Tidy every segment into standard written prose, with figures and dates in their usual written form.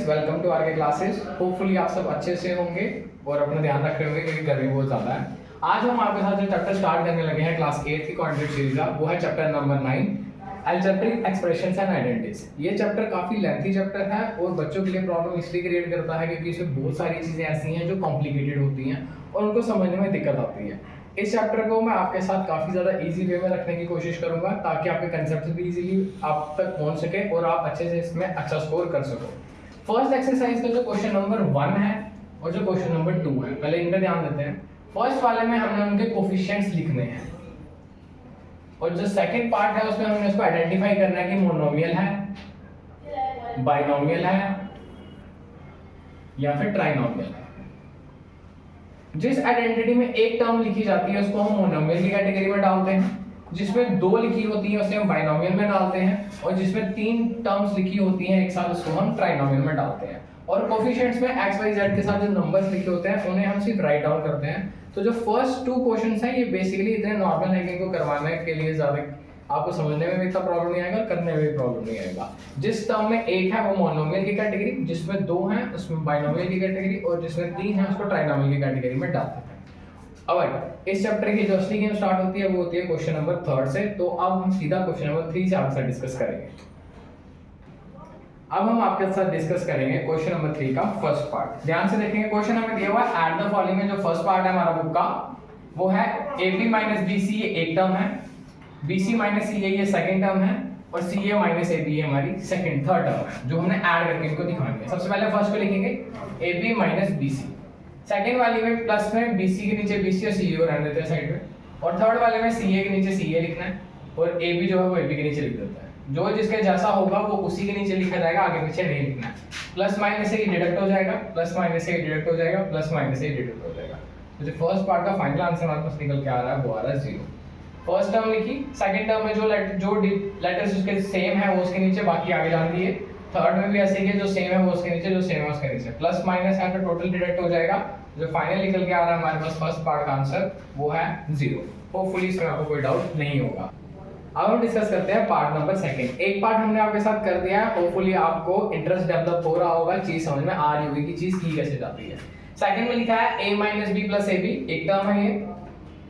Students, welcome to are के classes. Hopefully आप सब अच्छे से होंगे और अपना ध्यान रख रहे होंगे क्योंकि गर्मी बहुत ज़्यादा है। आज हम आपके साथ जो चैप्टर स्टार्ट करने लगे हैं क्लास 8 की क्वांटिटेटिव सीरीज का, वो है chapter number 9 algebraic expressions and identities. ये चैप्टर काफ़ी लेंथी चैप्टर है और बच्चों के लिए प्रॉब्लम इसलिए क्रिएट करता है क्योंकि इसमें बहुत सारी चीज़ें ऐसी हैं जो कॉम्प्लिकेटेड होती हैं और उनको समझने में दिक्कत आती है। इस चैप्टर को मैं आपके साथ काफ़ी ज़्यादा इजी वे में रखने की कोशिश करूंगा ताकि आपके कंसेप्ट भी इजीली आप तक पहुंच सके और आप अच्छे से इसमें अच्छा स्कोर कर सको। फर्स्ट एक्सरसाइज का जो क्वेश्चन नंबर 1 है और जो क्वेश्चन नंबर 2 है, पहले इन पे ध्यान देते हैं। फर्स्ट वाले में हमने उनके कोफिशिएंट्स लिखने हैं और जो सेकंड पार्ट है उसमें हमने उसको आइडेंटिफाई करना है कि मोनोमियल है, बाइनोमियल है या फिर ट्राइनोमियल है। जिस आइडेंटिटी में एक टर्म लिखी जाती है उसको हम मोनोमियल की कैटेगरी में डालते हैं, जिसमें 2 लिखी होती है उसे हम बाइनोमियल में डालते हैं और जिसमें 3 टर्म्स लिखी होती हैं एक साथ उसको हम ट्राइनोमियल में डालते हैं। और कोफिशिएंट्स में x y z के साथ जो नंबर्स लिखे होते हैं उन्हें हम सिर्फ राइट डाउन करते हैं। तो जो फर्स्ट 2 क्वेश्चंस हैं ये बेसिकली इतने नॉर्मल है कि इनको करवाने के लिए ज़्यादा आपको समझने में भी इतना प्रॉब्लम नहीं आएगा, करने में भी प्रॉब्लम नहीं आएगा। जिस टर्म में एक है वो मोनोमियल की कैटेगरी, जिसमें 2 हैं उसमें बाइनोमियल की कैटेगरी और जिसमें 3 है उसको ट्राइनोमियल की कैटेगरी में डालते हैं। अब इस चैप्टर की जो असली गेम स्टार्ट होती है वो होती है क्वेश्चन नंबर 3 से। तो अब हम सीधा क्वेश्चन नंबर 3 से आपके साथ डिस्कस करेंगे। अब हम आपके साथ डिस्कस करेंगे क्वेश्चन नंबर 3 का फर्स्ट पार्ट। ध्यान से देखेंगे, क्वेश्चन हमें दिया हुआ है एट द फॉलोइंग में जो फर्स्ट पार्ट है हमारा बुक का वो है AB - BC, ये एक टर्म है, BC - CA ये सेकंड टर्म है और CA - AB ये हमारी थर्ड टर्म है जो हमने ऐड करके इनको दिखाएंगे। सबसे पहले फर्स्ट को लिखेंगे AB - BC, सेकंड वाली में प्लस में BC के नीचे BC और CA को रहने देते हैं साइड में, और थर्ड वाले में CA के नीचे CA लिखना है और AB जो है वो AB के नीचे लिख देता है। जो जिसके जैसा होगा वो उसी के नीचे लिखा जाएगा, आगे पीछे नहीं लिखना है। प्लस माइनस से ये डिडक्ट हो जाएगा, प्लस माइनस से ये डिडक्ट हो जाएगा, प्लस माइनस से ये डिडक्ट हो जाएगा। तो जो फर्स्ट पार्ट का फाइनल आंसर हमारे पास निकल के आ रहा है वो आ रहा है 0। फर्स्ट टर्म लिखी, सेकंड टर्म में जो लेटर्स उसके सेम है वो उसके नीचे, बाकी आगे जान दिए। थर्ड में भी ऐसे ही है, जो सेम है वो उसके नीचे, जो सेम है उसके नीचे। प्लस माइनस है तो टोटल डिडक्ट हो जाएगा। जो फाइनल निकल के आ रहा है हमारे पास फर्स्ट पार्ट का आंसर वो है 0। होपफुली इसमें आपको कोई डाउट नहीं होगा। अब हम डिस्कस करते हैं पार्ट नंबर 2। एक पार्ट हमने आपके साथ कर दिया है, होपफुली आपको इंटरेस्ट डेवलप हो रहा होगा, चीज समझ में आ रही होगी कि चीज की कैसे जाती है। सेकंड में लिखा है A - B + AB, एक टर्म है ये।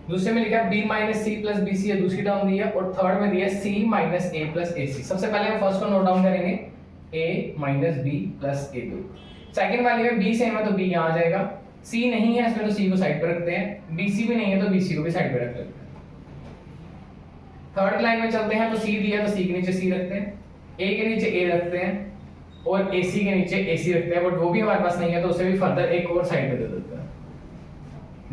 दूसरे में लिखा है B - C + BC, ये दूसरी टर्म दी है। और थर्ड में दिया है C - A + AC। सबसे पहले हम फर्स्ट को नोट डाउन करेंगे, A - B + AB। सेकंड वाली में B सेम है तो B यहां आ जाएगा, C नहीं है इसमें तो C को साइड पे रखते हैं, BC भी नहीं है तो BC को भी साइड पे रख लेते हैं। थर्ड लाइन में चलते हैं तो C दिया तो C के नीचे C रखते हैं, A के नीचे A रखते हैं और AC के नीचे AC रखते हैं। बट वो भी हमारे पास नहीं है तो उसे भी फर्दर एक और साइड पे दे देते हैं।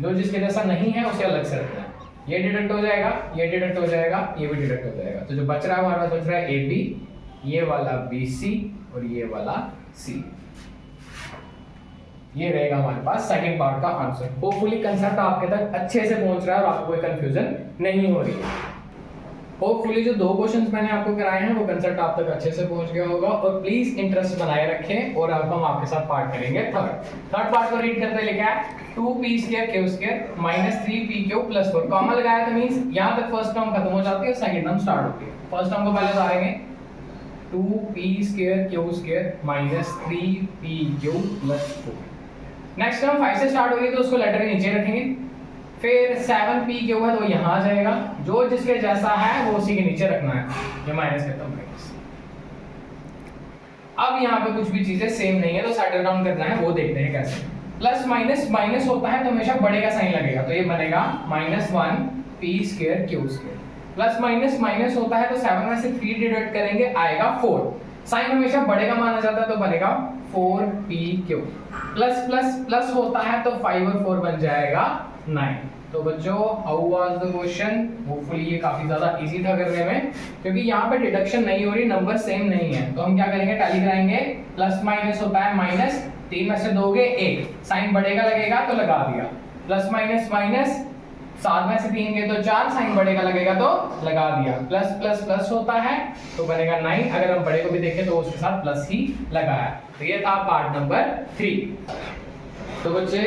जो जिसके जैसा नहीं है उसे अलग से रखना है। ये डिडक्ट हो जाएगा, ये डिडक्ट हो जाएगा, ये भी डिडक्ट हो जाएगा। तो जो बच रहा है हमारे पास बच रहा है AB, ये वाला BC और ये वाला C। ये रहेगा हमारे पास सेकंड पार्ट का आंसर। होपफुली कंसेप्ट आपके तक अच्छे से पहुंच रहा है और आपको कोई कंफ्यूजन नहीं हो रही है। होपफुली जो 2 क्वेश्चंस मैंने आपको कराए हैं वो कंसेप्ट आप तक अच्छे से पहुंच गया होगा। और प्लीज इंटरेस्ट बनाए रखें और अब हम आपके साथ पार्ट करेंगे थर्ड पार्ट को रीड करते लिखा है 2p² q² - 3p³ + 4। कॉमा लगाया तो मींस यहां तक फर्स्ट टर्म खत्म हो जाती है, सेकंड टर्म स्टार्ट होती है। फर्स्ट टर्म को पहले उतारेंगे 2p² q² - 3p³ + 4। Next term 5 से स्टार्ट होगी तो उसको लेटर के नीचे रखेंगे। फिर 7p³ है तो यहाँ आ जाएगा, जो जिसके जैसा है वो उसी के नीचे रखना है। ये माइनस करता हूँ माइनस। अब यहाँ पे कुछ भी चीजें सेम नहीं है तो सेटल डाउन करना है, वो देखते हैं कैसे। प्लस माइनस माइनस होता है तो हमेशा बड़े का साइन लगेगा, तो ये बनेगा -1p² q²। Plus minus minus होता है तो 7 में से 3 डिडक्ट करेंगे, आएगा 4। साइन हमेशा बड़े का माना जाता है तो बनेगा 4p³ प्लस प्लस प्लस होता है तो 5 और 4 बन जाएगा 9। तो बच्चों, how was the question? Hopefully ये काफी ज्यादा इजी था करने में, क्योंकि यहाँ पे डिडक्शन नहीं हो रही, नंबर सेम नहीं है। तो हम क्या करेंगे, टैली कराएंगे। प्लस माइनस होता है माइनस, 3 में से दोगे 1, साइन बढ़ेगा लगेगा तो लगा दिया। प्लस माइनस माइनस, 7 में से 3 गए तो 4, साइन बढ़ेगा लगेगा तो लगा दिया। प्लस प्लस प्लस होता है तो बनेगा 9। अगर हम बड़े को भी देखें तो उसके साथ प्लस ही लगाया। तो ये था पार्ट नंबर 3। तो बच्चे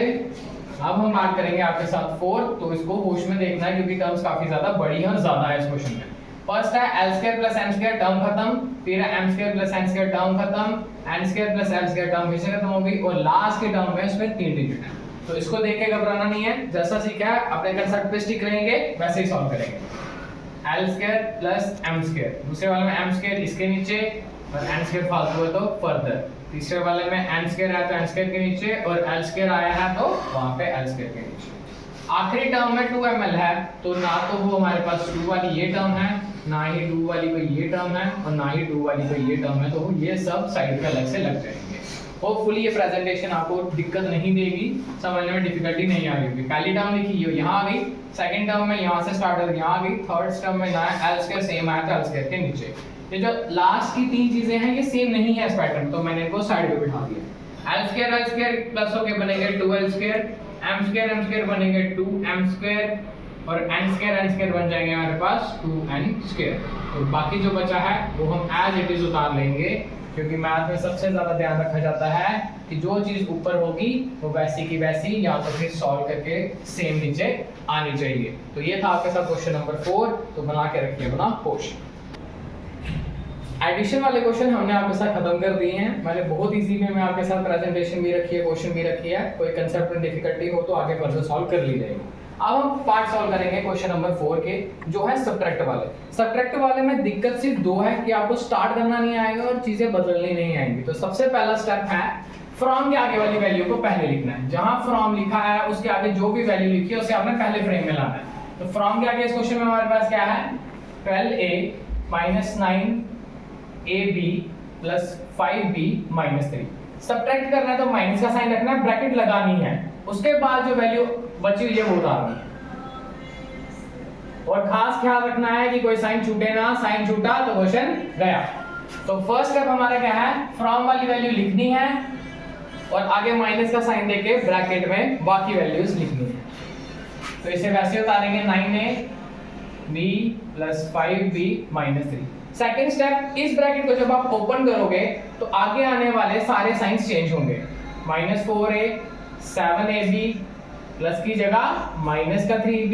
अब हम बात करेंगे आपके साथ 4। तो इसको होश में देखना है क्योंकि टर्म्स काफी ज्यादा बड़ी हैं और ज्यादा है इस क्वेश्चन में। फर्स्ट है L square plus M square, term खत्म, फिर है M square plus N square, term खत्म, N square plus L square, term फिर से खत्म हो गई, और लास्ट की टर्म में उसमें 3 डिजिट है। तो इसको देख के घबराना नहीं है, जैसा सीखा है अपने कंसेप्ट पे स्टिक रहेंगे वैसे ही सॉल्व करेंगे। L square plus M square, दूसरे वाले में एम स्क्वायर इसके नीचे और एन स्क्वायर फालतू है तो फर्दर, तीसरे वाले में एन स्क्वायर आया तो एन स्क्वायर के नीचे और एल स्क्वायर आया है तो वहां पे एल स्क्वायर के नीचे। आखिरी टर्म में 2ml है तो ना तो वो हमारे पास 2 वाली ये टर्म है, ना ही 2 वाली कोई ये टर्म है और ना ही 2 वाली कोई ये टर्म है, तो ये सब साइड पे अलग से लग जाएंगे। होपफुली ये प्रेजेंटेशन आपको दिक्कत नहीं देगी, समझने में डिफिकल्टी नहीं आ रही। पहली टर्म लिखी हो यहाँ आ गई, सेकंड टर्म में यहाँ से स्टार्ट होकर यहाँ आ गई, थर्ड टर्म में ना एल स्क्वायर सेम आया था एल स्क्वायर के नीचे। ये जो लास्ट की 3 चीजें हैं ये सेम नहीं है इस पैटर्न, तो मैंने इनको साइड पे बिठा दिया। एल स्क्वायर प्लस होके बनेंगे 2l स्क्वायर, एम स्क्वायर बनेंगे 2m स्क्वायर और एन स्क्वायर बन जाएंगे हमारे पास 2n स्क्वायर। और बाकी जो बचा है वो हम एज इट इज उतार लेंगे, क्योंकि मैथ में सबसे ज्यादा ध्यान रखा जाता है कि जो चीज ऊपर होगी वो वैसी की वैसी या तो फिर सॉल्व करके सेम नीचे आनी चाहिए। तो ये था आपके साथ क्वेश्चन नंबर 4, तो बना के रखिए अपना क्वेश्चन। एडिशन वाले क्वेश्चन हमने आपके साथ खत्म कर दिए हैं। मैंने बहुत इजी वे में आपके साथ प्रेजेंटेशन भी रखी है, क्वेश्चन भी रखी है, कोई कंसेप्ट में डिफिकल्टी हो तो आगे फर्दर सॉल्व कर ली जाएगी। अब हम पार्ट सॉल्व करेंगे क्वेश्चन नंबर 4 के, जो है सब्ट्रैक्ट वाले। सब्ट्रैक्ट वाले में दिक्कत सिर्फ 2 है कि आपको स्टार्ट करना नहीं आएगा और चीजें बदलनी नहीं आएंगी। तो सबसे पहला स्टेप है फ्रॉम के आगे वाली वैल्यू को पहले लिखना है। जहां फ्रॉम लिखा है उसके आगे जो भी वैल्यू लिखी है उसे आपने पहले फ्रेम में लाना है। तो फ्रॉम के आगे इस क्वेश्चन में हमारे पास क्या है, 12a - 9ab + 5b - 3। सब्ट्रैक्ट करना है तो माइनस का साइन रखना है, ब्रैकेट लगानी है, उसके बाद जो वैल्यू बची हुई है वो उतारनी है। और खास ख्याल रखना है कि कोई साइन छूटे ना, साइन छूटा तो क्वेश्चन गया। तो फर्स्ट स्टेप हमारा क्या है, फ्रॉम वाली वैल्यू लिखनी है और आगे माइनस का साइन देके ब्रैकेट में बाकी वैल्यूज लिखनी है। तो इसे वैसे उतारेंगे 9ab + 5b - 3। सेकंड स्टेप, इस ब्रैकेट को जब आप ओपन करोगे तो आगे आने वाले सारे साइंस चेंज होंगे। -4a 7ab प्लस की जगह -3b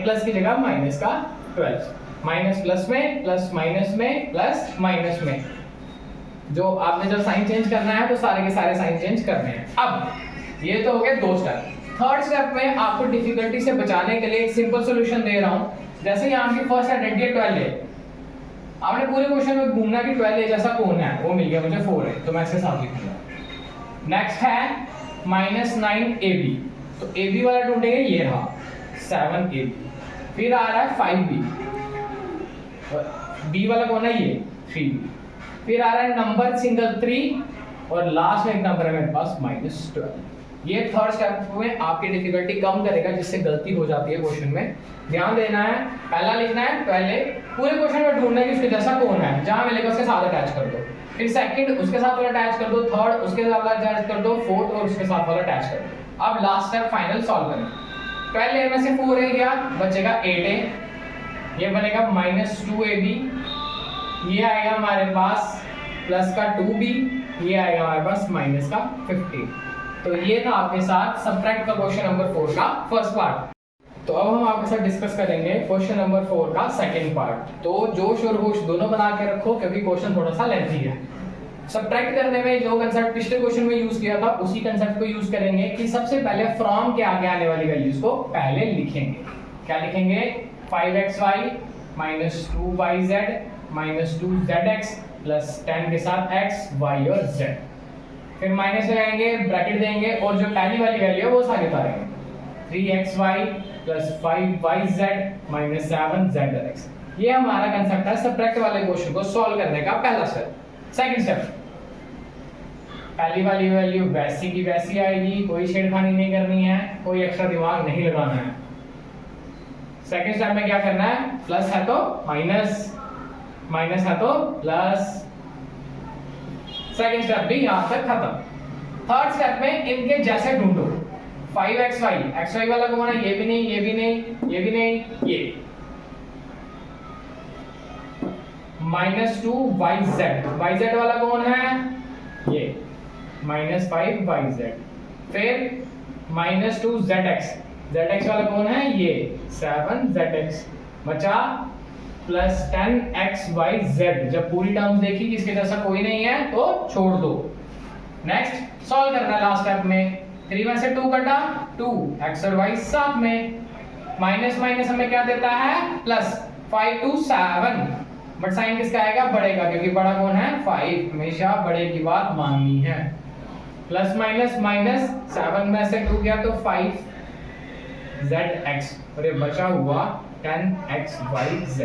प्लस की जगह -12, माइनस प्लस में प्लस माइनस में प्लस माइनस में। जो आपने जब साइन चेंज करना है तो सारे के सारे साइन चेंज करने हैं। अब ये तो हो गए 2 स्टेप। थर्ड स्टेप में आपको डिफिकल्टी से बचाने के लिए एक सिंपल सॉल्यूशन दे रहा हूं। जैसे यहाँ की फर्स्ट आइडेंटिटी 12 है, आपने पूरे क्वेश्चन में घूमना कि 12 जैसा कौन है, वो मिल गया मुझे 4 है तो मैं इसके साथ लिखूंगा। नेक्स्ट है -9ab, तो ab वाला ढूंढेंगे, ये रहा 7ab। फिर आ रहा है 5b, b वाला कौन है, ये 3b। फिर आ रहा है नंबर सिंगल 3 और लास्ट में एक नंबर है मेरे पास -12। ये थर्ड स्टेप में आपकी डिफिकल्टी कम करेगा, जिससे गलती हो जाती है क्वेश्चन में। ध्यान देना है, पहला लिखना है, पहले पूरे क्वेश्चन में ढूंढना है कि उसके जैसा कौन है, जहां मिलेगा उसके साथ अटैच कर दो। फिर सेकंड उसके साथ वाला अटैच कर दो, थर्ड उसके साथ वाला अटैच कर दो, फोर्थ और उसके साथ वाला अटैच कर दो। अब लास्ट स्टेप फाइनल सॉल्व करें। 12a में से 4a गया, बचेगा 8a, ये बनेगा -2ab, ये आएगा हमारे पास प्लस का 2b, ये आएगा हमारे पास माइनस का 15। तो ये था आपके साथ सब्ट्रैक्ट का क्वेश्चन नंबर 4 का फर्स्ट पार्ट। तो अब हम आपके साथ डिस्कस करेंगे क्वेश्चन नंबर 4 का सेकंड पार्ट। तो जोश और होश दोनों बना के रखो, क्योंकि क्वेश्चन थोड़ा सा लेंथी है। सब्ट्रैक्ट करने में जो कंसेप्ट पिछले क्वेश्चन में यूज किया था उसी कंसेप्ट को यूज करेंगे कि सबसे पहले फ्रॉम के आगे आने वाली वैल्यूज को पहले लिखेंगे। क्या लिखेंगे, 5xy - 2yz - 2zx + 10 के साथ x, y और z। फिर माइनस लगाएंगे, ब्रैकेट देंगे और जो पहली वाली वैल्यू है वो सारे उतारेंगे। 3xy + 5yz - 7zx। ये हमारा कंसेप्ट है सब्ट्रैक्ट वाले क्वेश्चन को सॉल्व करने का पहला स्टेप। सेकंड स्टेप, पहली वाली वैल्यू वैसी की वैसी आएगी, कोई छेड़खानी नहीं करनी है, कोई एक्स्ट्रा दिमाग नहीं लगाना है। सेकंड स्टेप में क्या करना है, प्लस है तो माइनस, माइनस है तो प्लस। सेकंड स्टेप भी यहां तक खत्म। थर्ड स्टेप में इनके जैसे ढूंढो। 5xy, xy वाला कौन है, ये भी नहीं, ये भी नहीं, ये भी नहीं, ये -2yz, yz वाला कौन है, ये -5yz। फिर -2zx, zx वाला कौन है, ये 7zx। बचा प्लस 10xyz। जब पूरी टर्म्स देखी कि इसके जैसा कोई नहीं है तो छोड़ दो। नेक्स्ट सॉल्व करना है लास्ट स्टेप में। 3 में से 2 कटा 2, x और y साथ में, माइनस माइनस हमें क्या देता है प्लस, 5 to 7, बट साइन किसका आएगा बड़े का, क्योंकि बड़ा कौन है 5, हमेशा बड़े की बात माननी है। प्लस माइनस माइनस, 7 में से 2 गया तो 5zx, और ये बचा हुआ 10xyz।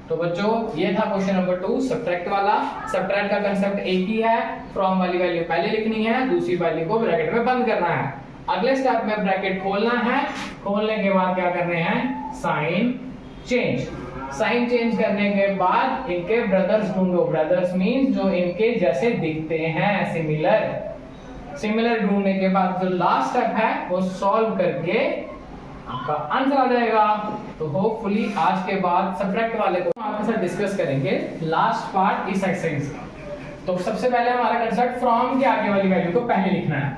तो बच्चों ये था क्वेश्चन नंबर 2 सब्ट्रैक्ट वाला। सब्ट्रैक्ट का कांसेप्ट एक ही है, फ्रॉम वाली वैल्यू पहले लिखनी है, दूसरी वैल्यू को ब्रैकेट में बंद करना है। अगले स्टेप में ब्रैकेट खोलना है, खोलने के बाद क्या करने हैं साइन चेंज। साइन चेंज करने के बाद इनके ब्रदर्स ढूंढो। ब्रदर्स मींस जो इनके जैसे दिखते हैं, सिमिलर। सिमिलर ढूंढने के बाद जो लास्ट स्टेप है वो सॉल्व करके आपका आंसर आ जाएगा। तो होपफुली आज के बाद सब्ट्रैक्ट वाले को आपके साथ डिस्कस करेंगे लास्ट पार्ट इस एक्सरसाइज का। तो सबसे पहले हमारा कंसेप्ट फ्रॉम के आगे वाली वैल्यू को पहले लिखना है।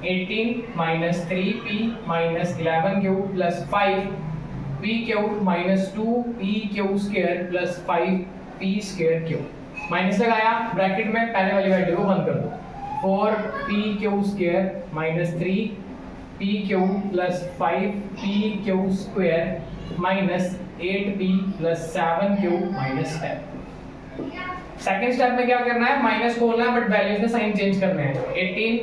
18 minus 3p minus 11 cube plus 5p cube minus 2p square plus 5p square cube. Minus लगाया, ब्रैकेट में पहले वाली वैल्यू को बंद कर दो। 4p square minus 3p cube plus 5p square minus 8p plus 7 cube minus 10। Second step में क्या करना है, माइनस खोलना है बट वैल्यूज में साइन चेंज करने हैं। 18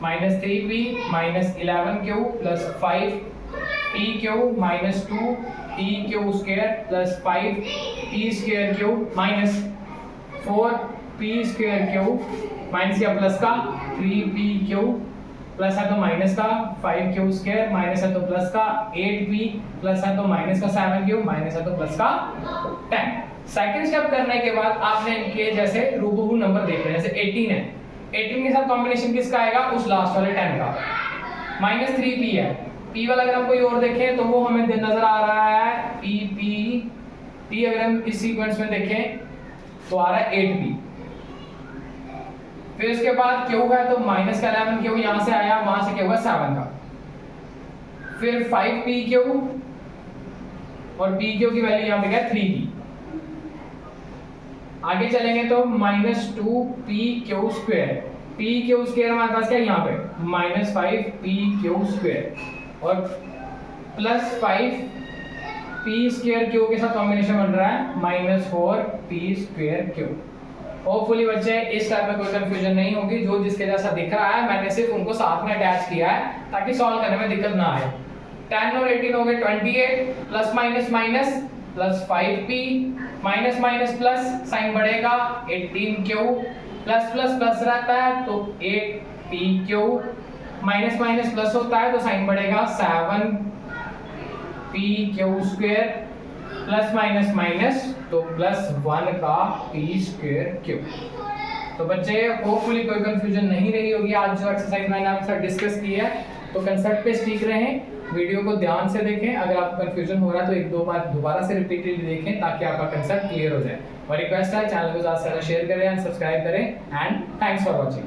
minus 3p minus 11 cube plus 5p cube minus 2p square plus 5p square cube minus 4p square cube minus क्या प्लस का 3p क्यूब प्लस है तो माइनस का 5q स्क्वायर माइनस है तो प्लस का 8p प्लस है तो माइनस का 7 क्यूब माइनस है तो प्लस का 10। सेकंड स्टेप करने के बाद आपने इनके जैसे रूबहू नंबर देख रहे हैं, जैसे 18 है, 18 के साथ कॉम्बिनेशन किसका आएगा उस लास्ट वाले 10 का। माइनस 3p है, p वाला अगर हम कोई और देखें तो वो हमें नजर आ रहा है p अगर हम इस सीक्वेंस में देखें तो आ रहा है 8p। फिर उसके बाद क्यूब है तो माइनस का 11 क्यूब यहां से आया, वहां से क्या हुआ 7 का। फिर 5p क्यूब और p क्यूब की वैल्यू यहां पे क्या 3p। आगे चलेंगे तो minus 2p square, p square हमारे पास क्या है यहाँ पे माइनस 5p स्क्वायर और प्लस 5p स्क्वायर क्यूब के साथ कॉम्बिनेशन बन रहा है minus 4p square cube. Hopefully बच्चे इस टाइप में कोई कंफ्यूजन नहीं होगी। जो जिसके जैसा दिख रहा है मैंने सिर्फ उनको साथ में अटैच किया है ताकि सॉल्व करने में दिक्कत ना आए। 10 और 18 हो गए 28, plus minus minus plus 5p minus minus plus, sign बढ़ेगा 18 क्यूब प्लस प्लस प्लस रहता है तो 8p cube minus minus plus होता है तो साइन बढ़ेगा 7p square plus minus minus तो प्लस 1 का p स्क्वायर क्यूब। तो बच्चे होपफुली कोई कंफ्यूजन नहीं रही होगी। आज जो एक्सरसाइज मैंने आपके साथ डिस्कस की है तो कंसेप्ट पे स्टिक रहें, वीडियो को ध्यान से देखें। अगर आपको कंफ्यूजन हो रहा है तो एक दो बार दोबारा से रिपीटेडली देखें ताकि आपका कंसेप्ट क्लियर हो जाए। और रिक्वेस्ट है चैनल को ज़्यादा से ज़्यादा शेयर करें एंड सब्सक्राइब करें एंड थैंक्स फॉर वॉचिंग।